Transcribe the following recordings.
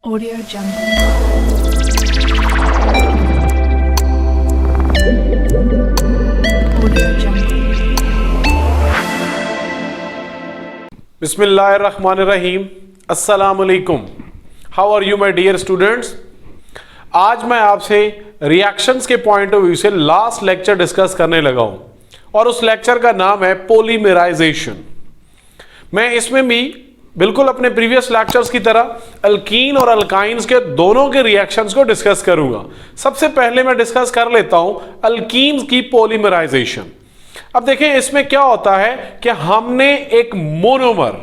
Audio Jungle. Audio Jungle. बिस्मिल्लाहिर्रहमानिर्रहीम। अस्सलामुअलैकुम। How are you my dear students. आज मैं आपसे रिएक्शंस के पॉइंट ऑफ व्यू से लास्ट लेक्चर डिस्कस करने लगा हूं और उस लेक्चर का नाम है पॉलीमराइजेशन। मैं इसमें भी बिल्कुल अपने प्रीवियस लेक्चर्स की तरह अल्कीन और अल्काइंस के दोनों के रिएक्शंस को डिस्कस करूंगा। सबसे पहले मैं डिस्कस कर लेता हूं अल्कीन्स की पॉलीमराइजेशन। अब देखें इसमें क्या होता है कि हमने एक मोनोमर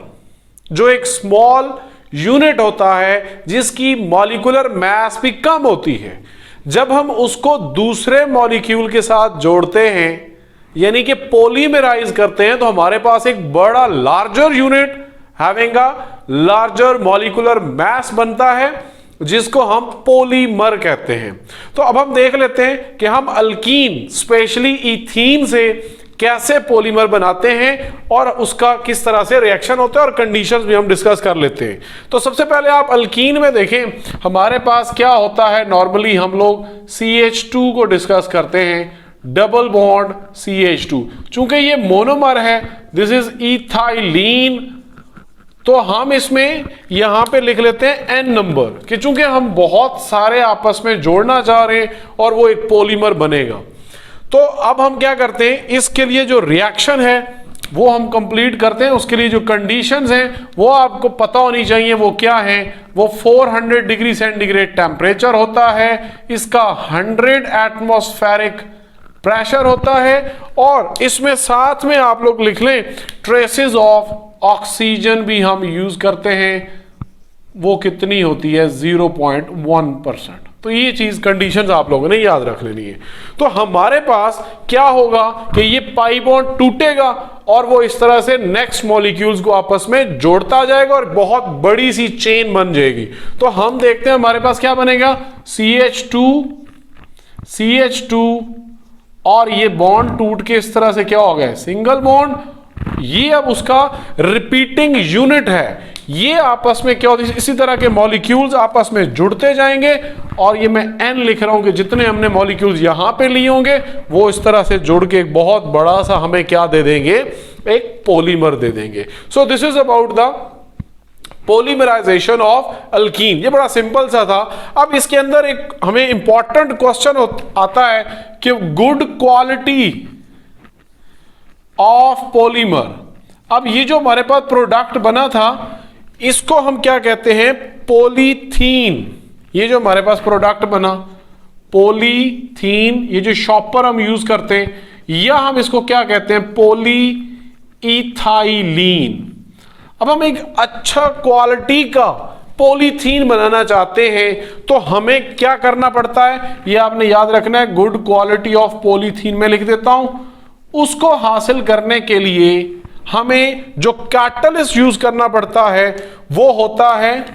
जो एक स्मॉल यूनिट होता है जिसकी मॉलिक्यूलर मास भी कम होती है, जब हम उसको दूसरे मॉलिक्यूल के साथ जोड़ते हैं यानी कि पॉलीमराइज करते हैं तो हमारे पास एक बड़ा larger unit having a larger molecular mass बनता है जिसको हम पॉलीमर कहते हैं। तो अब हम देख लेते हैं कि हम अल्कीन स्पेशली इथीन से कैसे पॉलीमर बनाते हैं और उसका किस तरह से रिएक्शन होता है और कंडीशंस भी हम डिस्कस कर लेते हैं। तो सबसे पहले आप अल्कीन में देखें हमारे पास क्या होता है। नॉर्मली हम लोग CH2 को डिस्कस करते हैं, डबल बॉन्ड CH2। चूंकि ये मोनोमर है, दिस इज इथाइलीन, तो हम इसमें यहां पे लिख लेते हैं n नंबर कि चूंकि हम बहुत सारे आपस में जोड़ना चाह रहे हैं और वो एक पॉलीमर बनेगा। तो अब हम क्या करते हैं, इसके लिए जो रिएक्शन है वो हम कंप्लीट करते हैं। उसके लिए जो कंडीशंस हैं वो आपको पता होनी चाहिए। वो क्या है, वो 400 डिग्री सेंटीग्रेड टेम्परेचर होता है, इसका 100 एटमॉस्फेरिक प्रेशर होता है और इसमें साथ में आप लोग लिख लें ट्रेसेस ऑफ ऑक्सीजन भी हम यूज करते हैं। वो कितनी होती है, 0.1%। तो ये चीज कंडीशंस आप लोगों ने याद रख लेनी है। तो हमारे पास क्या होगा कि ये पाई बॉन्ड टूटेगा और वो इस तरह से नेक्स्ट मॉलिक्यूल्स को आपस में जोड़ता जाएगा और बहुत बड़ी सी चेन बन जाएगी। तो हम देखते हैं हमारे पास क्या बनेगा, CH2 और ये बॉन्ड टूट के इस तरह से क्या हो गया, सिंगल बॉन्ड। ये अब उसका रिपीटिंग यूनिट है। ये आपस में क्या होती है, इसी तरह के मॉलिक्यूल्स आपस में जुड़ते जाएंगे और ये मैं n लिख रहा हूं कि जितने हमने मॉलिक्यूल्स यहां पे लिए होंगे वो इस तरह से जुड़ के एक बहुत बड़ा सा हमें क्या दे देंगे, एक पॉलीमर दे देंगे। So this is about the polymerisation of alkene. ये बड़ा सिंपल सा था। अब इसके अंदर एक हमें इंपॉर्टेंट क्वेश्चन आता है कि गुड क्वालिटी ऑफ पॉलीमर। अब ये जो हमारे पास प्रोडक्ट बना था इसको हम क्या कहते हैं, पॉलीथीन। ये जो हमारे पास प्रोडक्ट बना पॉलीथीन, ये जो शॉप पर हम यूज करते हैं, या हम इसको क्या कहते हैं, पॉलीइथाइलीन। अब हम एक अच्छा क्वालिटी का पॉलीथीन बनाना चाहते हैं तो हमें क्या करना पड़ता है, ये आपने याद रखना है। गुड क्वालिटी ऑफ पॉलीथीन में लिख देता हूं। उसको हासिल करने के लिए हमें जो कैटलिस्ट यूज करना पड़ता है वो होता है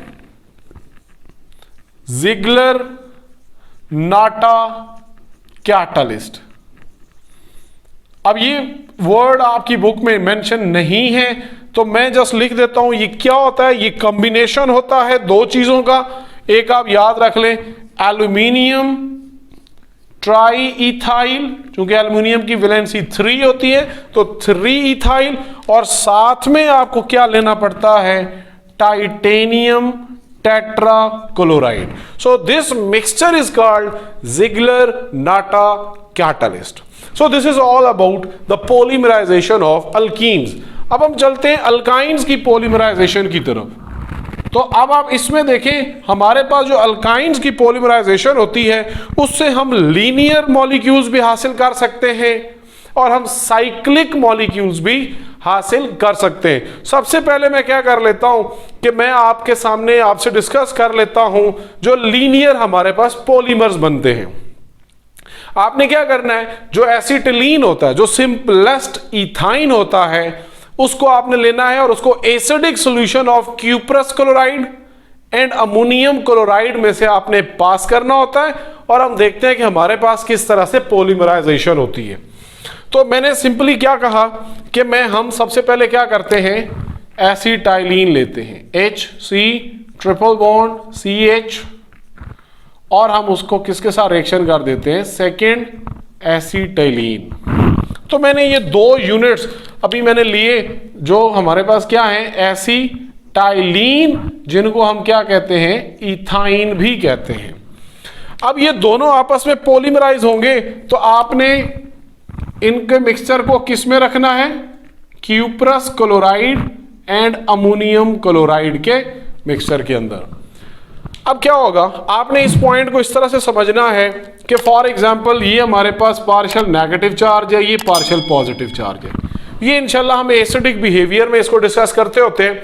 ज़िग्लर-नाटा कैटलिस्ट। अब ये वर्ड आपकी बुक में मेंशन नहीं है तो मैं जस्ट लिख देता हूं। ये क्या होता है, ये कॉम्बिनेशन होता है दो चीजों का। एक आप याद रख लें, एल्यूमिनियम ट्राई इथाइल, क्योंकि एल्यूमिनियम की वैलेंसी 3 होती है तो 3 इथाइल, और साथ में आपको क्या लेना पड़ता है, titanium tetrachloride. So this mixture is called Ziegler Natta catalyst. So this is all about the polymerisation of alkenes. अब हम चलते हैं अल्काइंस की पॉलीमराइजेशन की तरफ। तो अब आप इसमें देखें हमारे पास जो अल्काइंस की पॉलीमराइजेशन होती है उससे हम लीनियर मॉलिक्यूल्स भी हासिल कर सकते हैं और हम साइक्लिक मॉलिक्यूल्स भी हासिल कर सकते हैं। सबसे पहले मैं क्या कर लेता हूं कि मैं आपके सामने आपसे डिस्कस कर लेता हूं जो लीनियर हमारे पास पॉलीमर्स बनते हैं। आपने क्या करना है, जो एसिटिलीन होता है, जो सिंपलेस्ट इथाइन होता है, उसको आपने लेना है और उसको acidic solution of cuprous chloride and ammonium chloride में से आपने पास करना होता है और हम देखते हैं कि हमारे पास किस तरह से पॉलीमराइजेशन होती है। तो मैंने सिंपली क्या कहा कि हम सबसे पहले क्या करते हैं, एसिटाइलीन लेते हैं, HC ट्रिपल बॉन्ड CH, और हम उसको किसके साथ रिएक्शन कर देते हैं, सेकेंड एसिटाइलिन। तो मैंने ये दो यूनिट्स अभी मैंने लिए जो हमारे पास क्या है, एसिटाइलिन, जिनको हम क्या कहते हैं, इथाइन भी कहते हैं। अब ये दोनों आपस में पॉलीमराइज होंगे तो आपने इनके मिक्सचर को किस में रखना है, cuprous chloride and ammonium chloride के मिक्सचर के अंदर। अब क्या होगा, आपने इस पॉइंट को इस तरह से समझना है कि फॉर एग्जांपल ये हमारे पास पार्शियल नेगेटिव चार्ज है, ये पार्शियल पॉजिटिव चार्ज है। ये इंशाल्लाह हम एसिडिक बिहेवियर में इसको डिस्कस करते होते हैं।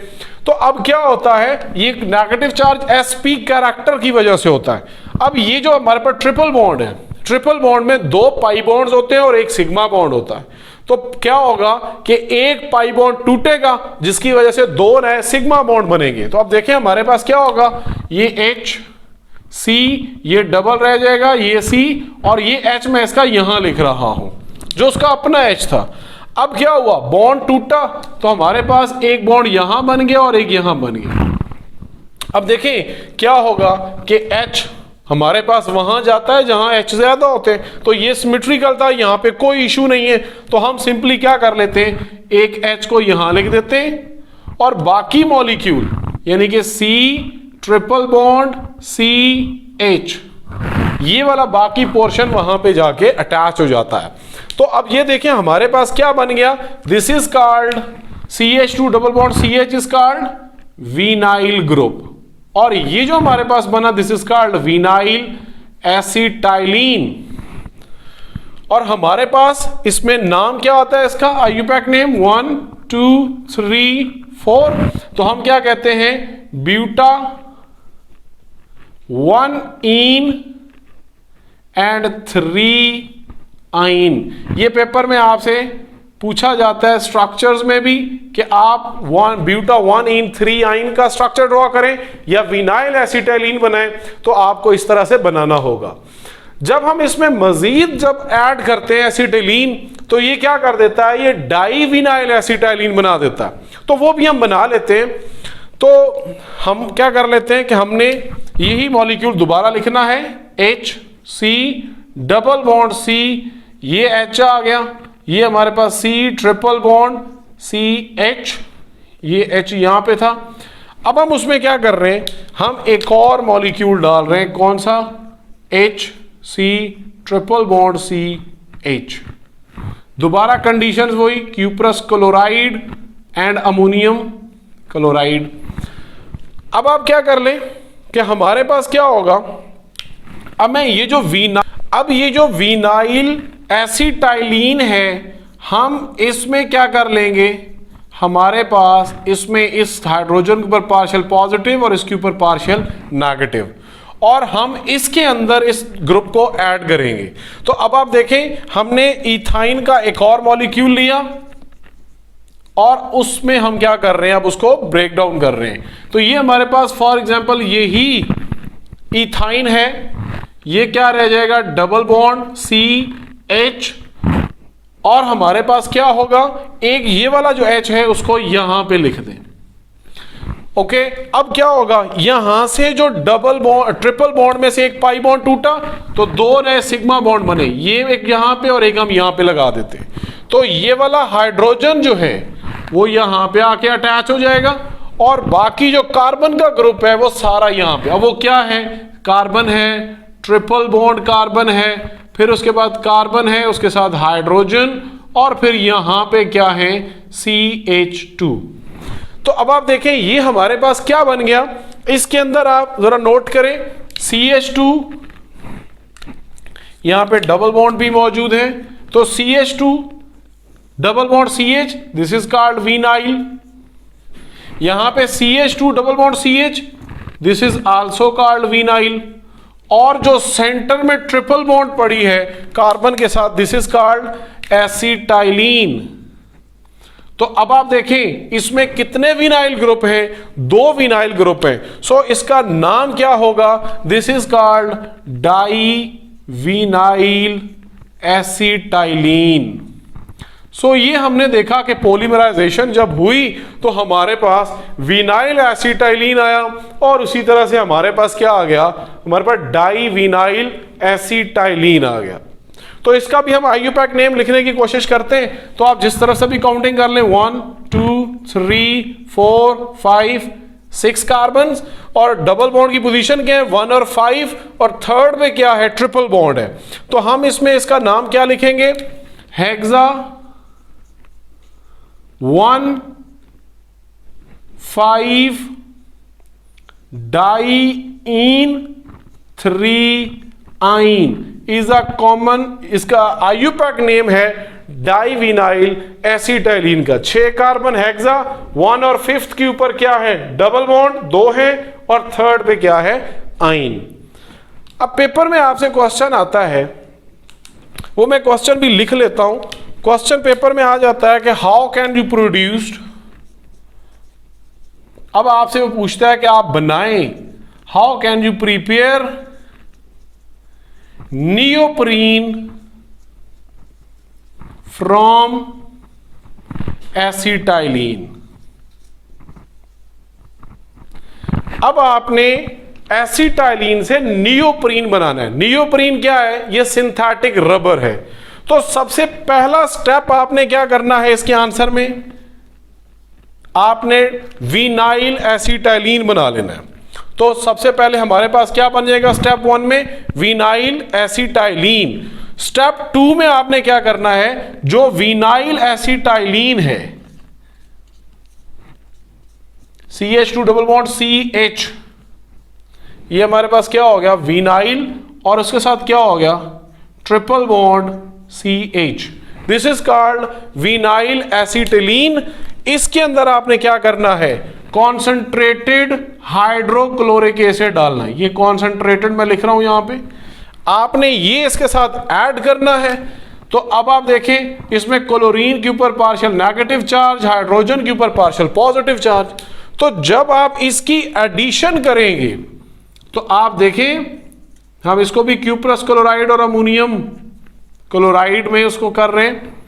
तो अब क्या होता है, ये नेगेटिव चार्ज sp कैरेक्टर की वजह से होता है। अब ये जो हमारे पास ट्रिपल बॉन्ड है, ट्रिपल बॉन्ड में दो पाई बॉन्ड्स होते हैं और एक सिग्मा बॉन्ड होता है। तो क्या होगा कि एक पाई बॉन्ड टूटेगा जिसकी वजह से दो नए सिग्मा बॉन्ड बनेंगे। तो अब देखें हमारे पास क्या होगा, ये H C, ये डबल रह जाएगा, ये C, और ये H मैं इसका यहां लिख रहा हूं जो उसका अपना H था। अब क्या हुआ, बॉन्ड टूटा तो हमारे पास एक बॉन्ड यहां बन गया और एक यहां बन गया। अब देखें क्या होगा कि H हमारे पास वहां जाता है जहां H ज्यादा होते हैं, तो ये सिमेट्रिकल था, यहां पे कोई इशू नहीं है। तो हम सिंपली क्या कर लेते हैं, एक H को यहां लिख देते हैं और बाकी मॉलिक्यूल यानी कि C ट्रिपल बॉन्ड CH, ये वाला बाकी पोर्शन वहां पे जाके अटैच हो जाता है। तो अब ये देखें हमारे पास क्या बन गया, this is called CH2 double bond CH is called vinyl group, और ये जो हमारे पास बना this is called vinyl acetylene. और हमारे पास इसमें नाम क्या होता है इसका, आईयूपैक नेम 1 2 3 4। तो हम क्या कहते हैं, ब्यूटा 1 इन एंड 3 आइन। ये पेपर में आपसे पूछा जाता है स्ट्रक्चर्स में भी कि आप ब्यूटा 1 इन 3 आइन का स्ट्रक्चर ड्रॉ करें या विनाइल एसिटाइलिन बनाएं, तो आपको इस तरह से बनाना होगा। जब हम इसमें मजीद जब ऐड करते हैं एसिटाइलिन, तो ये क्या कर देता है, ये डाई विनाइल एसिटाइलिन बना देता है। तो वो भी हम बना लेते हैं। तो हम क्या कर लेते हैं कि हमने यही मॉलिक्यूल दोबारा लिखना है, HC डबल बॉन्ड C, ये H आ गया, ये हमारे पास C ट्रिपल बॉन्ड CH, ये H यहां पे था। अब हम उसमें क्या कर रहे हैं, हम एक और मॉलिक्यूल डाल रहे हैं, कौन सा, HC ट्रिपल बॉन्ड CH। दोबारा कंडीशंस वही, cuprous chloride and ammonium chloride. अब आप क्या कर ले कि हमारे पास क्या होगा, अब ये जो विनाइल एसिटाइलिन है, हम इसमें क्या कर लेंगे, हमारे पास इसमें इस हाइड्रोजन के ऊपर पार्शियल पॉजिटिव और इसके ऊपर पार्शियल नेगेटिव, और हम इसके अंदर इस ग्रुप को ऐड करेंगे। तो अब आप देखें हमने इथाइन का एक और मॉलिक्यूल लिया और उसमें हम क्या कर रहे हैं, अब उसको ब्रेक डाउन कर रहे हैं। तो ये हमारे पास फॉर एग्जांपल यही इथाइन है, ये क्या रह जाएगा, डबल बॉन्ड CH, और हमारे पास क्या होगा, एक ये वाला जो H है उसको यहां पे लिख दें। ओके, अब क्या होगा, यहां से जो डबल बॉन्ड ट्रिपल बॉन्ड में से एक पाई बॉन्ड टूटा तो दो नए सिग्मा बॉन्ड बने, ये एक यहां पे और एक हम यहां पे लगा देते। तो ये वाला हाइड्रोजन जो है वो यहां पे आके अटैच हो जाएगा और बाकी जो कार्बन का ग्रुप है वो सारा यहां पे। अब वो क्या है, कार्बन है, ट्रिपल बॉन्ड कार्बन है, फिर उसके बाद कार्बन है, उसके साथ हाइड्रोजन, और फिर यहां पे क्या है, CH2। तो अब आप देखें ये हमारे पास क्या बन गया, इसके अंदर आप जरा नोट करें, CH2, यहां पे डबल बॉन्ड भी मौजूद है, तो CH2 double bond CH, this is called vinyl. यहां पे CH2 double bond CH, this is also called vinyl. और जो सेंटर में ट्रिपल बॉन्ड पड़ी है कार्बन के साथ, दिस इज कॉल्ड एसिटाइलिन। तो अब आप देखें इसमें कितने विनाइल ग्रुप हैं, दो विनाइल ग्रुप हैं। सो इसका नाम क्या होगा, this is called divinylacetylene. So ये हमने देखा कि पॉलीमराइजेशन जब हुई तो हमारे पास विनाइल एसिटाइलिन आया और उसी तरह से हमारे पास क्या आ गया, हमारे पास डाई विनाइल एसिटाइलिन आ गया। तो इसका भी हम आईयूपैक नेम लिखने की कोशिश करते हैं, तो आप जिस तरह से भी काउंटिंग कर लें 1 2 3 4 5 6 कार्बन, और डबल बॉन्ड की पोजीशन क्या है 1 और 5, और थर्ड में क्या है ट्रिपल बॉन्ड है। तो हम इसमें इसका नाम क्या लिखेंगे, हेक्सा 1 5 डाईइन 3 आइन इज अ कॉमन, इसका आईयूपैक नेम है डाईविनाइल एसिटाइलिन का। 6 कार्बन हेक्सा, 1 और 5 के ऊपर क्या है डबल बॉन्ड 2 है, और थर्ड पे क्या है आइन। अब पेपर में आपसे क्वेश्चन आता है, वो मैं क्वेश्चन भी लिख लेता हूं। क्वेश्चन पेपर में आ जाता है कि हाउ कैन यू प्रोड्यूस्ड, अब आपसे वो पूछता है कि आप बनाएं, how can you prepare neoprene from acetylene. अब आपने एसिटाइलिन से नियोप्रीन बनाना है। नियोप्रीन क्या है, ये सिंथेटिक रबर है। तो सबसे पहला स्टेप आपने क्या करना है इसके आंसर में, आपने विनाइल एसिटाइलिन बना लेना है। तो सबसे पहले हमारे पास क्या बन जाएगा स्टेप 1 में विनाइल एसिटाइलिन। स्टेप 2 में आपने क्या करना है, जो विनाइल एसिटाइलिन है CH2 डबल बॉन्ड CH, ये हमारे पास क्या हो गया विनाइल, और उसके साथ क्या हो गया triple bond CH, this is called vinyl acetylene. इसके अंदर आपने क्या करना है, कॉन्सेंट्रेटेड हाइड्रोक्लोरिक एसिड डालना है। ये कॉन्सेंट्रेटेड मैं लिख रहा हूं यहां पे, आपने ये इसके साथ ऐड करना है। तो अब आप देखें इसमें क्लोरीन के ऊपर पार्शियल नेगेटिव चार्ज, हाइड्रोजन के ऊपर पार्शियल पॉजिटिव चार्ज। तो जब आप इसकी एडिशन करेंगे तो आप देखें, हम इसको भी क्यूप्रस क्लोराइड और अमोनियम क्लोराइड में उसको कर रहे हैं।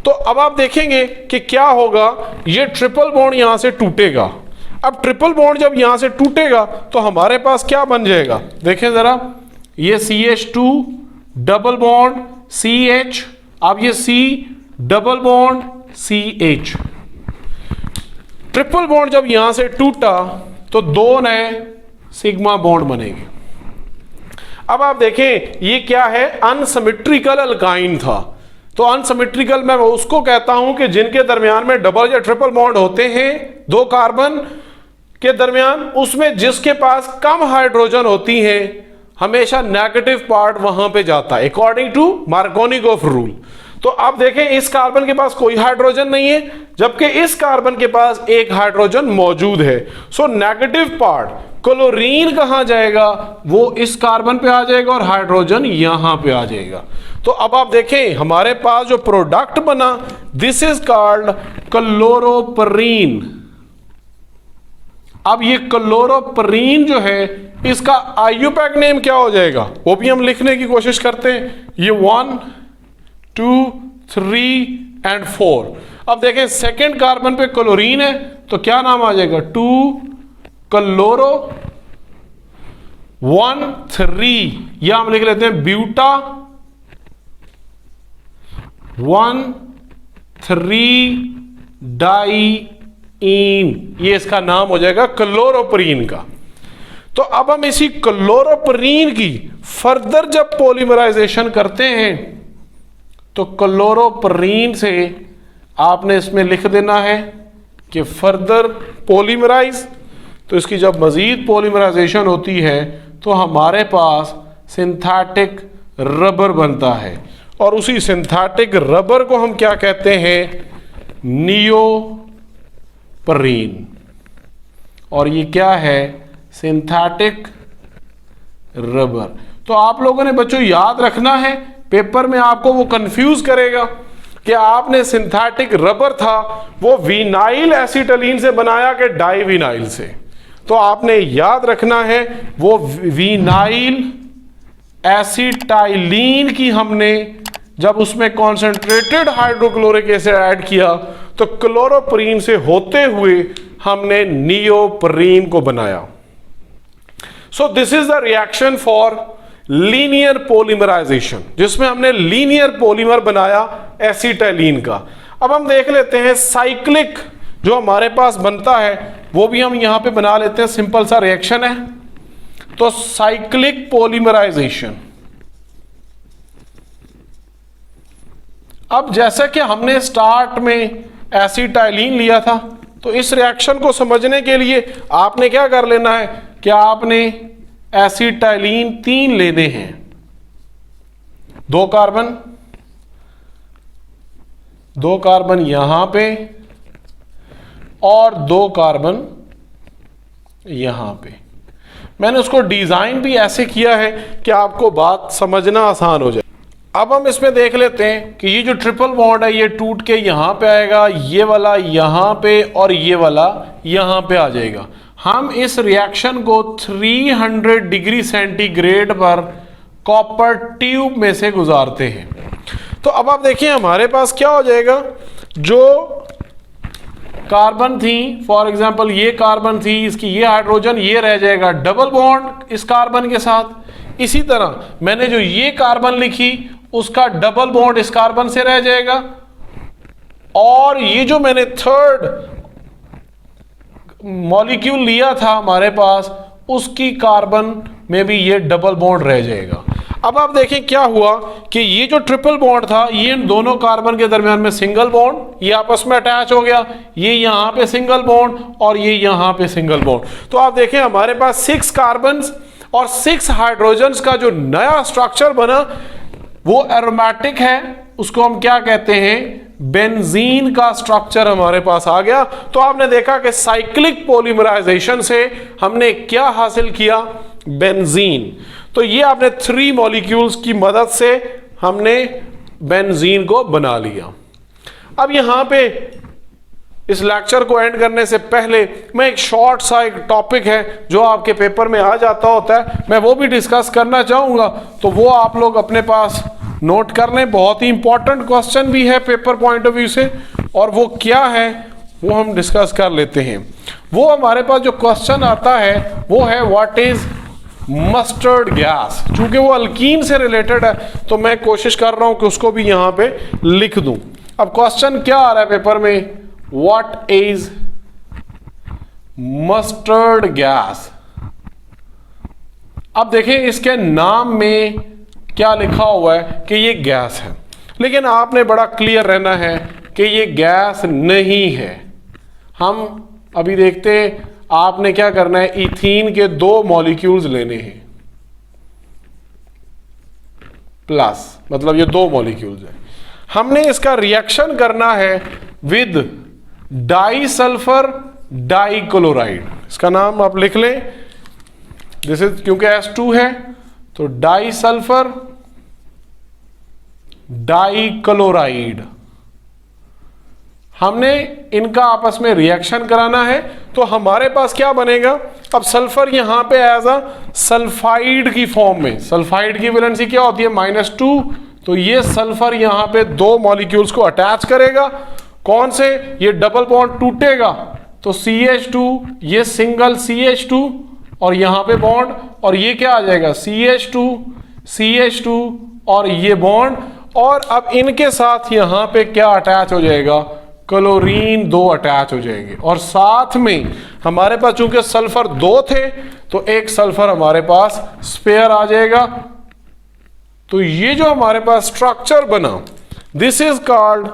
तो अब आप देखेंगे कि क्या होगा, ये ट्रिपल बॉन्ड यहां से टूटेगा। अब ट्रिपल बॉन्ड जब यहां से टूटेगा तो हमारे पास क्या बन जाएगा, देखें जरा, ये CH2 डबल बॉन्ड CH, अब ये C double bond CH। Triple bond जब यहां से टूटा तो 2 नए सिग्मा बॉन्ड बनेंगे। अब आप देखें ये क्या है, अनसिमेट्रिकल अल्काइन था। तो अनसिमेट्रिकल मैं उसको कहता हूं कि जिनके दरमियान में डबल या ट्रिपल बॉन्ड होते हैं 2 कार्बन के दरमियान, उसमें जिसके पास कम हाइड्रोजन होती है हमेशा नेगेटिव पार्ट वहां पे जाता है, अकॉर्डिंग टू मार्कोनिकोफ रूल। तो आप देखें इस कार्बन के पास कोई हाइड्रोजन नहीं है, जबकि इस कार्बन के पास एक हाइड्रोजन मौजूद है। सो नेगेटिव पार्ट क्लोरीन कहां जाएगा, वो इस कार्बन पे आ जाएगा और हाइड्रोजन यहां पे आ जाएगा। तो अब आप देखें हमारे पास जो प्रोडक्ट बना, दिस इज कॉल्ड क्लोरोपरीन। अब ये क्लोरोपरीन जो है इसका आईयूपैक नेम क्या हो जाएगा, वो भी हम लिखने की कोशिश करते हैं। ये 1 2 3 एंड 4। अब देखें सेकेंड कार्बन पे क्लोरीन है तो क्या नाम आ जाएगा 2 क्लोरो 1 3, या हम लिख लेते हैं ब्यूटा 1 3 डाईइन, ये इसका नाम हो जाएगा क्लोरोपरीन का। तो अब हम इसी क्लोरोपरीन की फर्दर जब पॉलीमराइजेशन करते हैं तो क्लोरोपरीन से आपने इसमें लिख देना है कि फर्दर पॉलीमराइज। तो इसकी जब मजीद पॉलीमराइजेशन होती है तो हमारे पास सिंथेटिक रबर बनता है, और उसी सिंथेटिक रबर को हम क्या कहते हैं, नियोप्रीन। और ये क्या है, सिंथेटिक रबर। तो आप लोगों ने बच्चों याद रखना है, पेपर में आपको वो कंफ्यूज करेगा कि आपने सिंथेटिक रबर था वो विनाइल एसिटाइलिन से बनाया कि डाईविनाइल से। तो आपने याद रखना है वो विनाइल एसिटाइलिन की हमने जब उसमें कॉन्सेंट्रेटेड हाइड्रोक्लोरिक एसिड ऐड किया तो क्लोरोप्रीन से होते हुए हमने नियोप्रीन को बनाया। So this is the reaction for linear polymerization, जिसमें हमने लीनियर पॉलीमर बनाया एसिटाइलिन का। अब हम देख लेते हैं साइक्लिक जो हमारे पास बनता है वो भी हम यहां पे बना लेते हैं। सिंपल सा रिएक्शन है। तो साइक्लिक पॉलीमराइजेशन, अब जैसे कि हमने स्टार्ट में एसिटाइलिन लिया था, तो इस रिएक्शन को समझने के लिए आपने क्या कर लेना है कि आपने एसिटाइलिन 3 लेने हैं, 2 कार्बन यहां पे और 2 कार्बन यहां पे। मैंने उसको डिजाइन भी ऐसे किया है कि आपको बात समझना आसान हो जाए। अब हम इसमें देख लेते हैं कि ये जो ट्रिपल बॉन्ड है ये टूट के यहां पे आएगा, ये वाला यहां पे और ये वाला यहां पे आ जाएगा। हम इस रिएक्शन को 300 डिग्री सेंटीग्रेड पर कॉपर ट्यूब में से गुजारते हैं। तो अब आप देखिए हमारे पास क्या हो जाएगा, जो कार्बन थी, फॉर एग्जांपल ये कार्बन थी, इसकी ये हाइड्रोजन, ये रह जाएगा डबल बॉन्ड इस कार्बन के साथ। इसी तरह मैंने जो ये कार्बन लिखी उसका डबल बॉन्ड इस कार्बन से रह जाएगा, और ये जो मैंने थर्ड मॉलिक्यूल लिया था हमारे पास, उसकी कार्बन में भी ये डबल बॉन्ड रह जाएगा। अब आप देखें क्या हुआ कि ये जो ट्रिपल बॉन्ड था ये इन दोनों कार्बन के दरमियान में सिंगल बॉन्ड, ये आपस में अटैच हो गया, ये यहां पे सिंगल बॉन्ड और ये यहां पे सिंगल बॉन्ड। तो आप देखें हमारे पास 6 कार्बन और 6 हाइड्रोजन्स का जो नया स्ट्रक्चर बना वो एरोमेटिक है, उसको हम क्या कहते हैं, बेंजीन का स्ट्रक्चर हमारे पास आ गया। तो आपने देखा कि साइक्लिक पॉलीमराइजेशन से हमने क्या हासिल किया, बेंजीन। तो ये आपने 3 मॉलिक्यूल्स की मदद से हमने बेंजीन को बना लिया। अब यहां पे इस लेक्चर को एंड करने से पहले मैं एक शॉर्ट सा एक टॉपिक है जो आपके पेपर में आ जाता होता है, मैं वो भी डिस्कस करना चाहूंगा, तो वो आप लोग अपने पास नोट कर लें। बहुत ही इंपॉर्टेंट क्वेश्चन भी है पेपर पॉइंट ऑफ व्यू से, और वो क्या है वो हम डिस्कस कर लेते हैं। वो हमारे पास जो क्वेश्चन आता है वो है व्हाट इज मस्टर्ड गैस। चूंकि वो अल्कीन से रिलेटेड है तो मैं कोशिश कर रहा हूं कि उसको भी यहां पे लिख दूं। अब क्वेश्चन क्या आ रहा है पेपर में, व्हाट इज मस्टर्ड गैस। अब देखें इसके नाम में क्या लिखा हुआ है कि ये गैस है, लेकिन आपने बड़ा क्लियर रहना है कि ये गैस नहीं है। हम अभी देखते हैं, आपने क्या करना है, इथीन के 2 मॉलिक्यूल्स लेने हैं, प्लस मतलब ये 2 मॉलिक्यूल्स हैं। हमने इसका रिएक्शन करना है विद डाई सल्फर डाइक्लोराइड। इसका नाम आप लिख लें, दिस इज क्योंकि H2 है तो डाई सल्फर डाइक्लोराइड। हमने इनका आपस में रिएक्शन कराना है, तो हमारे पास क्या बनेगा, अब सल्फर यहां पे एज अ सल्फाइड की फॉर्म में, सल्फाइड की वैलेंसी क्या होती है -2, तो ये सल्फर यहां पे 2 मॉलिक्यूल्स को अटैच करेगा। कौन से, ये डबल बॉन्ड टूटेगा तो CH2, ये सिंगल CH2 और यहां पे बॉन्ड, और ये क्या आ जाएगा CH2 और ये बॉन्ड, और अब इनके साथ यहां पे क्या अटैच हो जाएगा, क्लोरीन 2 अटैच हो जाएंगे। और साथ में हमारे पास चूंकि सल्फर 2 थे तो एक सल्फर हमारे पास स्पेयर आ जाएगा। तो ये जो हमारे पास स्ट्रक्चर बना, this is called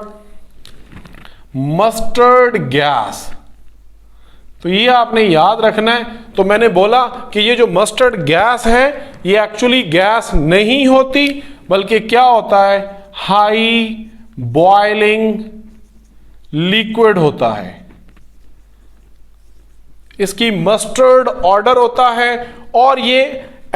mustard gas. तो ये आपने याद रखना है। तो मैंने बोला कि ये जो मस्टर्ड गैस है ये एक्चुअली गैस नहीं होती, बल्कि क्या होता है, हाई बॉइलिंग लिक्विड होता है। इसकी मस्टर्ड ऑर्डर होता है, और ये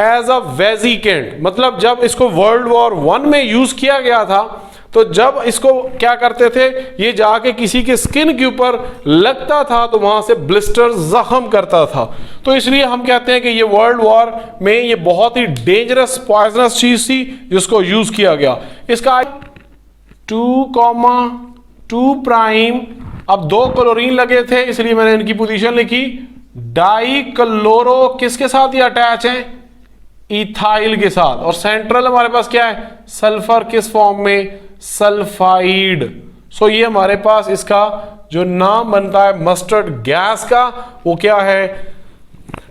एज अ वेजिकेंट, मतलब जब इसको वर्ल्ड वॉर 1 में यूज किया गया था तो जब इसको क्या करते थे, ये जाके किसी के स्किन के ऊपर लगता था तो वहां से ब्लिस्टर जख्म करता था। तो इसलिए हम कहते हैं कि ये वर्ल्ड वॉर में ये बहुत ही डेंजरस पॉइजनस चीज थी जिसको यूज किया गया। इसका 2, 2'। अब 2 क्लोरीन लगे थे इसलिए मैंने इनकी पोजीशन लिखी। डाई क्लोरो किसके साथ ये अटैच है? इथाइल के साथ। और सेंट्रल हमारे पास क्या है? सल्फर किस फॉर्म में? सल्फाइड। सो ये हमारे पास इसका जो नाम बनता है मस्टर्ड गैस का वो क्या है?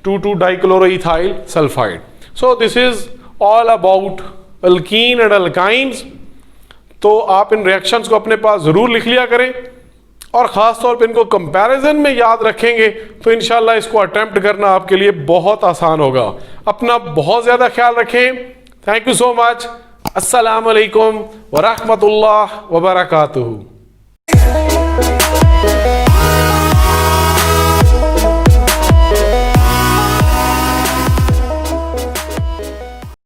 2, dichloroethyl sulphide. So this is all about alkene and alkynes. तो आप इन रिएक्शंस को अपने पास जरूर लिख लिया करें और खास तौर पे इनको कंपैरिजन में याद रखेंगे तो इंशाल्लाह इसको अटेम्प्ट करना आपके लिए बहुत आसान होगा। अपना बहुत ज्यादा ख्याल रखें। Thank you so much. अस्सलाम वालेकुम व रहमतुल्लाह व बरकातुहू।